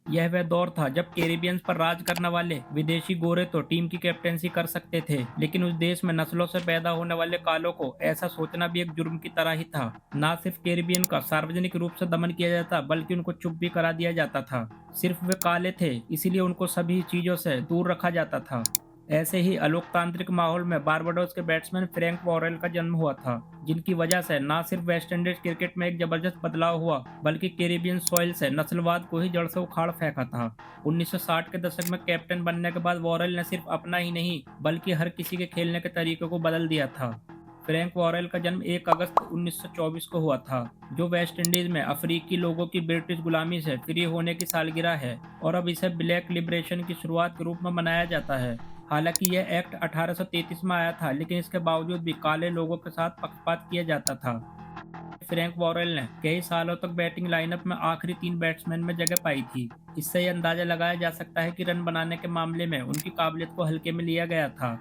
यह वह दौर था जब कैरिबियंस पर राज करने वाले विदेशी गोरे तो टीम की कैप्टेंसी कर सकते थे, लेकिन उस देश में नस्लों से पैदा होने वाले कालों को ऐसा सोचना भी एक जुर्म की तरह ही था। ना सिर्फ कैरिबियन का सार्वजनिक रूप से दमन किया जाता, बल्कि उनको चुप भी करा दिया जाता था। सिर्फ वे काले थे, इसीलिए उनको सभी चीजों से दूर रखा जाता था। ऐसे ही अलोकतांत्रिक माहौल में बारबाडोस के बैट्समैन फ्रैंक वॉरेल का जन्म हुआ था, जिनकी वजह से न सिर्फ वेस्ट इंडीज क्रिकेट में एक जबरदस्त बदलाव हुआ, बल्कि कैरिबियन सॉइल से नस्लवाद को ही जड़ से उखाड़ फेंका था। 1960 के दशक में कैप्टन बनने के बाद वॉरेल ने सिर्फ अपना ही नहीं, बल्कि हर किसी के खेलने के तरीके को बदल दिया था। फ्रैंक वॉरेल का जन्म 1 अगस्त 1924 को हुआ था, जो वेस्ट इंडीज में अफ्रीकी लोगों की ब्रिटिश गुलामी से फ्री होने की सालगिरह है, और अब इसे ब्लैक लिबरेशन की शुरुआत के रूप में मनाया जाता है। हालांकि यह एक्ट 1833 में आया था, लेकिन इसके बावजूद भी काले लोगों के साथ पक्षपात किया जाता था। फ्रैंक वॉरेल ने कई सालों तक बैटिंग लाइनअप में आखिरी 3 बैट्समैन में जगह पाई थी। इससे यह अंदाजा लगाया जा सकता है कि रन बनाने के मामले में उनकी काबिलियत को हल्के में लिया गया था।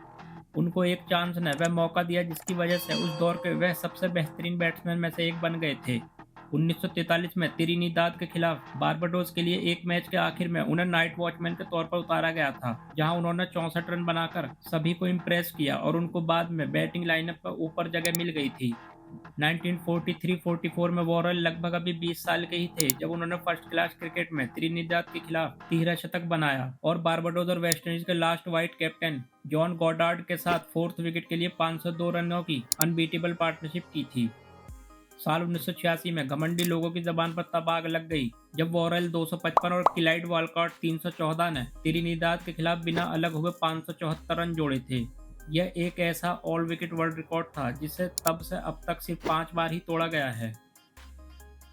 उनको एक चांस ने वह मौका दिया जिसकी वजह से उस दौर के वह सबसे बेहतरीन बैट्समैन में से एक बन गए थे। 1943 में त्रिनिदाद के खिलाफ बारबाडोस के लिए एक मैच के आखिर में उन्हें नाइट वॉचमैन के तौर पर उतारा गया था, जहां उन्होंने 64 रन बनाकर सभी को इम्प्रेस किया और उनको बाद में बैटिंग लाइनअप पर ऊपर जगह मिल गई थी। 1943-44 में वॉरेल लगभग अभी 20 साल के ही थे जब उन्होंने फर्स्ट क्लास क्रिकेट में त्रिनिदाद के खिलाफ 13 शतक बनाया और बारबाडोस और वेस्ट इंडीज के last white captain John Goddard के साथ फोर्थ विकेट के लिए 502 रनों की अनबीटेबल पार्टनरशिप की थी। साल 1986 में घमंडी लोगों की जबान पर तब आग लग गई जब वॉरेल 255 और क्लाइड वॉलकॉट 314 ने त्रिनिदाद के खिलाफ बिना अलग हुए 574 रन जोड़े थे। यह एक ऐसा ऑल विकेट वर्ल्ड रिकॉर्ड था जिसे तब से अब तक सिर्फ 5 बार ही तोड़ा गया है।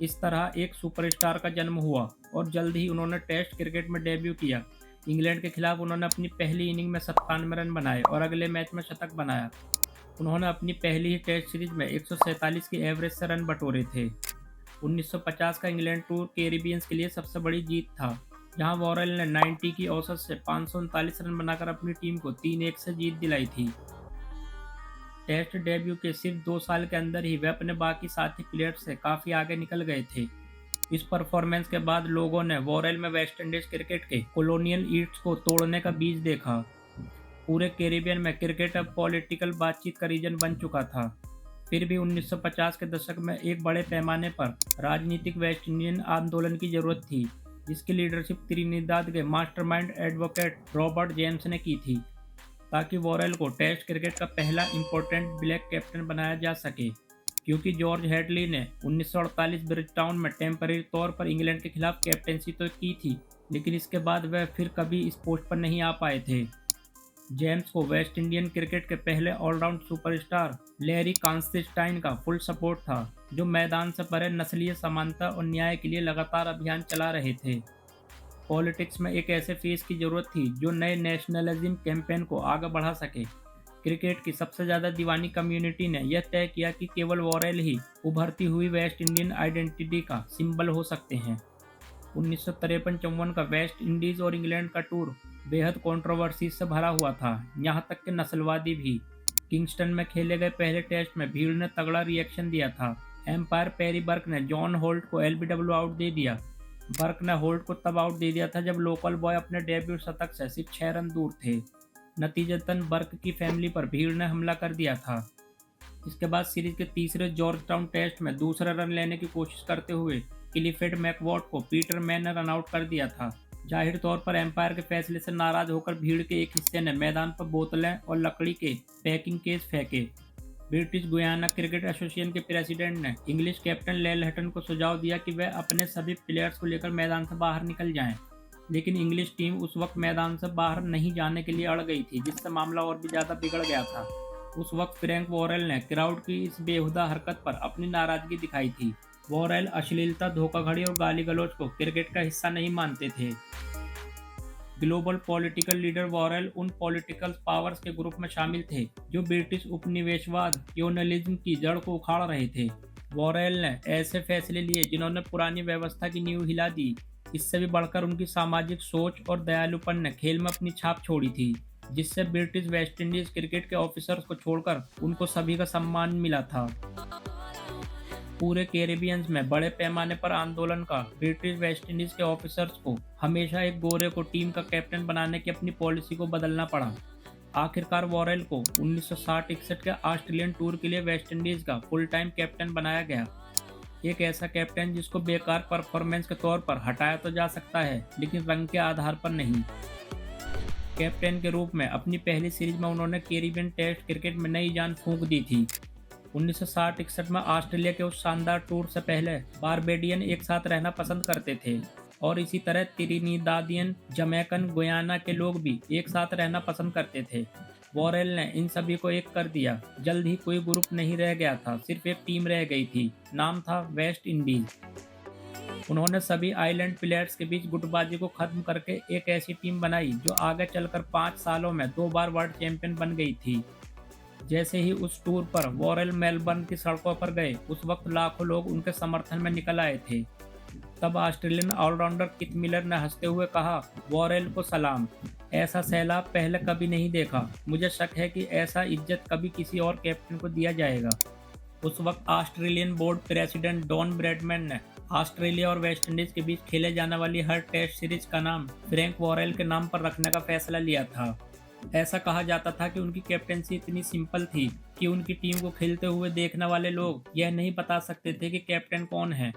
इस तरह एक सुपरस्टार का जन्म हुआ और जल्द ही उन्होंने टेस्ट क्रिकेट में डेब्यू किया। इंग्लैंड के खिलाफ उन्होंने अपनी पहली इनिंग में 97 रन बनाए और अगले मैच में शतक बनाया। उन्होंने अपनी पहली ही टेस्ट सीरीज में 147 की एवरेज से रन बटोरे थे। 1950 का इंग्लैंड टूर कैरिबियंस के लिए सबसे बड़ी जीत था, जहां वॉरेल ने 90 की औसत से 539 रन बनाकर अपनी टीम को 3-1 से जीत दिलाई थी। टेस्ट डेब्यू के सिर्फ 2 साल के अंदर ही वे अपने बाकी साथी प्लेयर्स से काफ़ी आगे निकल गए थे। इस परफॉर्मेंस के बाद लोगों ने वॉरेल में वेस्ट इंडीज क्रिकेट के कॉलोनियल ईट्स को तोड़ने का बीज देखा। पूरे कैरिबियन में क्रिकेट अब पॉलिटिकल बातचीत का रीजन बन चुका था। फिर भी 1950 के दशक में एक बड़े पैमाने पर राजनीतिक वेस्ट इंडियन आंदोलन की जरूरत थी, जिसकी लीडरशिप त्रिनिदाद के मास्टरमाइंड एडवोकेट रॉबर्ट जेम्स ने की थी, ताकि वॉरेल को टेस्ट क्रिकेट का पहला इंपॉर्टेंट ब्लैक कैप्टन बनाया जा सके। क्योंकि जॉर्ज हेडली ने 1948 ब्रिजटाउन में टेम्परेरी तौर पर इंग्लैंड के खिलाफ कैप्टनसी तो की थी, लेकिन इसके बाद वह फिर कभी इस पोस्ट पर नहीं आ पाए थे। जेम्स को वेस्ट इंडियन क्रिकेट के पहले ऑलराउंड सुपरस्टार लैरी कांस्टेनटाइन का फुल सपोर्ट था, जो मैदान से परे नस्लीय समानता और न्याय के लिए लगातार अभियान चला रहे थे। पॉलिटिक्स में एक ऐसे फेस की जरूरत थी जो नए नेशनलिज्म कैंपेन को आगे बढ़ा सके। क्रिकेट की सबसे ज़्यादा दीवानी कम्युनिटी ने यह तय किया कि केवल वॉरेल ही उभरती हुई वेस्ट इंडियन आइडेंटिटी का सिंबल हो सकते हैं। 1953-54 का वेस्ट इंडीज और इंग्लैंड का टूर बेहद कंट्रोवर्सी से भरा हुआ था, यहाँ तक कि नस्लवादी भी। किंगस्टन में खेले गए पहले टेस्ट में भीड़ ने तगड़ा रिएक्शन दिया था। एम्पायर पेरी बर्क ने जॉन होल्ट को एलबीडब्ल्यू आउट दे दिया। बर्क ने होल्ट को तब आउट दे दिया था जब लोकल बॉय अपने डेब्यू शतक से सिर्फ 6 रन दूर थे। नतीजतन बर्क की फैमिली पर भीड़ ने हमला कर दिया था। इसके बाद सीरीज के तीसरे जॉर्ज टाउन टेस्ट में दूसरा रन लेने की कोशिश करते हुए क्लिफर्ड मैकवॉट को पीटर मैन ने रन आउट कर दिया था। जाहिर तौर पर एम्पायर के फैसले से नाराज होकर भीड़ के एक हिस्से ने मैदान पर बोतलें और लकड़ी के पैकिंग केस फेंके। ब्रिटिश गुयाना क्रिकेट एसोसिएशन के प्रेसिडेंट ने इंग्लिश कैप्टन लेल हटन को सुझाव दिया कि वह अपने सभी प्लेयर्स को लेकर मैदान से बाहर निकल जाएं, लेकिन इंग्लिश टीम उस वक्त मैदान से बाहर नहीं जाने के लिए अड़ गई थी, जिससे मामला और भी ज़्यादा बिगड़ गया था। उस वक्त फ्रैंक वॉरेल ने क्राउड की इस बेहुदा हरकत पर अपनी नाराजगी दिखाई थी। वॉरेल अश्लीलता, धोखाधड़ी और गाली गलौज को क्रिकेट का हिस्सा नहीं मानते थे। ग्लोबल पॉलिटिकल लीडर वॉरेल उन पॉलिटिकल पावर्स के ग्रुप में शामिल थे जो ब्रिटिश उपनिवेशवाद क्लोनियलिज्म की जड़ को उखाड़ रहे थे। वॉरेल ने ऐसे फैसले लिए जिन्होंने पुरानी व्यवस्था की नींव हिला दी। इससे भी बढ़कर उनकी सामाजिक सोच और दयालुपन ने खेल में अपनी छाप छोड़ी थी, जिससे ब्रिटिश वेस्ट इंडीज क्रिकेट के ऑफिसर्स को छोड़कर उनको सभी का सम्मान मिला था। पूरे कैरिबियंस में बड़े पैमाने पर आंदोलन का ब्रिटिश वेस्ट इंडीज के ऑफिसर्स को हमेशा एक गोरे को टीम का कैप्टन बनाने की अपनी पॉलिसी को बदलना पड़ा। आखिरकार वॉरेल को 1960-61 के ऑस्ट्रेलियन टूर के लिए वेस्ट इंडीज का फुल टाइम कैप्टन बनाया गया। एक ऐसा कैप्टन जिसको बेकार परफॉर्मेंस के तौर पर हटाया तो जा सकता है, लेकिन रंग के आधार पर नहीं। कैप्टन के रूप में अपनी पहली सीरीज में उन्होंने कैरिबियन टेस्ट क्रिकेट में नई जान फूंक दी थी। 1960-61 में ऑस्ट्रेलिया के उस शानदार टूर से पहले बारबेडियन एक साथ रहना पसंद करते थे और इसी तरह त्रिनिदादियन, जमैकन, गुयाना के लोग भी एक साथ रहना पसंद करते थे। वॉरेल ने इन सभी को एक कर दिया। जल्द ही कोई ग्रुप नहीं रह गया था, सिर्फ एक टीम रह गई थी। नाम था वेस्ट इंडीज। उन्होंने सभी आइलैंड प्लेयर्स के बीच गुटबाजी को खत्म करके एक ऐसी टीम बनाई जो आगे चलकर 5 सालों में 2 बार वर्ल्ड चैंपियन बन गई थी। जैसे ही उस टूर पर वॉरेल मेलबर्न की सड़कों पर गए, उस वक्त लाखों लोग उनके समर्थन में निकल आए थे। तब ऑस्ट्रेलियन ऑलराउंडर किथ मिलर ने हंसते हुए कहा, वॉरेल को सलाम, ऐसा सैलाब पहले कभी नहीं देखा। मुझे शक है कि ऐसा इज्जत कभी किसी और कैप्टन को दिया जाएगा। उस वक्त Australian board president Don Bradman ने ऑस्ट्रेलिया और वेस्ट इंडीज के बीच खेले जाने वाली हर टेस्ट सीरीज का नाम फ्रैंक वॉरेल के नाम पर रखने का फैसला लिया था। ऐसा कहा जाता था कि उनकी कैप्टेंसी इतनी सिंपल थी कि उनकी टीम को खेलते हुए देखने वाले लोग यह नहीं बता सकते थे कि कैप्टन कौन है,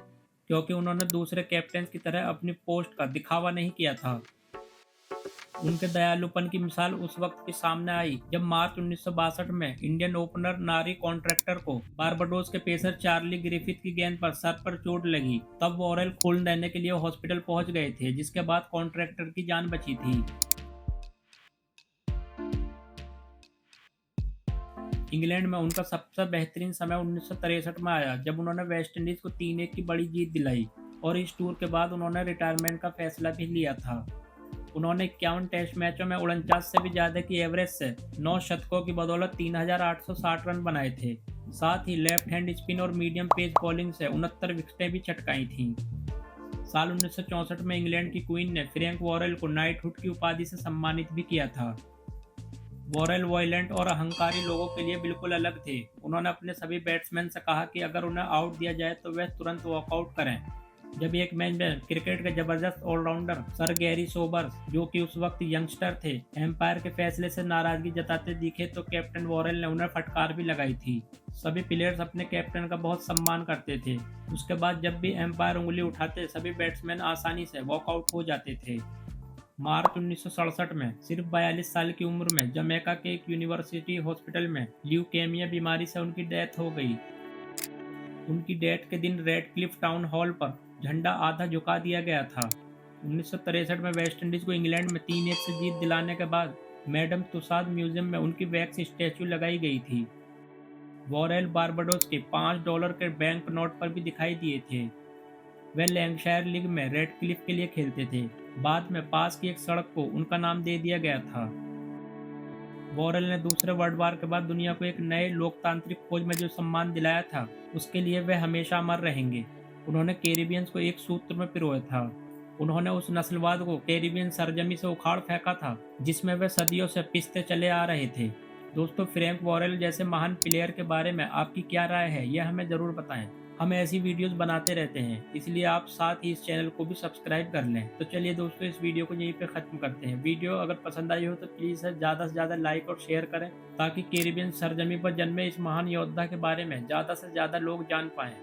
क्योंकि उन्होंने दूसरे कैप्टन की तरह अपनी पोस्ट का दिखावा नहीं किया था। उनके दयालुपन की मिसाल उस वक्त के सामने आई जब मार्च 1962 में इंडियन ओपनर नारी कॉन्ट्रैक्टर को बारबाडोस के पेसर चार्ली ग्रिफिथ की गेंद पर सर पर चोट लगी। तब वॉरेल खून देने के लिए हॉस्पिटल पहुंच गए थे, जिसके बाद कॉन्ट्रैक्टर की जान बची थी। इंग्लैंड में उनका सबसे बेहतरीन समय 1963 में आया, जब उन्होंने वेस्ट इंडीज को 3-1 की बड़ी जीत दिलाई और इस टूर के बाद उन्होंने रिटायरमेंट का फैसला भी लिया था। उन्होंने 51 टेस्ट मैचों में 49 से भी ज़्यादा की एवरेज से 9 शतकों की बदौलत 3860 रन बनाए थे। साथ ही लेफ्ट हैंड स्पिन और मीडियम पेस बॉलिंग से 69 विकेटें भी चटकाई थीं। साल 1964 में इंग्लैंड की क्वीन ने फ्रैंक वॉरेल को नाइटहुड की उपाधि से सम्मानित भी किया था। वॉरेल वॉयलेंट और अहंकारी लोगों के लिए बिल्कुल अलग थे। उन्होंने अपने सभी बैट्समैन से कहा कि अगर उन्हें आउट दिया जाए तो वह तुरंत वॉकआउट करें। जब एक मैच में क्रिकेट के जबरदस्त ऑलराउंडर सर गैरी सोबर्स, जो कि उस वक्त यंगस्टर थे, एम्पायर के फैसले से नाराजगी जताते दिखे तो कैप्टन वॉरेल ने उन्हें फटकार भी लगाई थी। सभी प्लेयर्स अपने कैप्टन का बहुत सम्मान करते थे। उसके बाद जब भी एम्पायर उंगली उठाते, सभी बैट्समैन आसानी से वॉकआउट हो जाते थे। मार्च 1967 में सिर्फ 42 साल की उम्र में जमैका के एक यूनिवर्सिटी हॉस्पिटल में ल्यूकेमिया बीमारी से उनकी डेथ हो गई। उनकी डेथ के दिन रेडक्लिफ टाउन हॉल पर झंडा आधा झुका दिया गया था। 1963 में वेस्ट इंडीज को इंग्लैंड में 3-1 से जीत दिलाने के बाद मैडम तुसाद म्यूजियम में उनकी वैक्स स्टैचू लगाई गई थी। वॉरेल बारबाडोस के $5 के बैंक नोट पर भी दिखाई दिए थे। वे लैंकशायर लीग में रेडक्लिफ के लिए खेलते थे। बाद में पास की एक सड़क को उनका नाम दे दिया गया था। वॉरेल ने दूसरे वर्ल्ड वार के बाद दुनिया को एक नए लोकतांत्रिक खोज में जो सम्मान दिलाया था, उसके लिए वे हमेशा अमर रहेंगे। उन्होंने कैरिबियंस को एक सूत्र में पिरोया था। उन्होंने उस नस्लवाद को कैरिबियन सरजमी से उखाड़ फेंका था जिसमें वे सदियों से पिसते चले आ रहे थे। दोस्तों, फ्रैंक वॉरेल जैसे महान प्लेयर के बारे में आपकी क्या राय है, यह हमें ज़रूर बताएं। हम ऐसी वीडियोस बनाते रहते हैं, इसलिए आप साथ ही इस चैनल को भी सब्सक्राइब कर लें। तो चलिए दोस्तों, इस वीडियो को यहीं पे ख़त्म करते हैं। वीडियो अगर पसंद आई हो तो प्लीज़ ज़्यादा से ज़्यादा लाइक और शेयर करें, ताकि कैरिबियन सरजमी पर जन्मे इस महान योद्धा के बारे में ज़्यादा से ज़्यादा लोग जान पाएँ।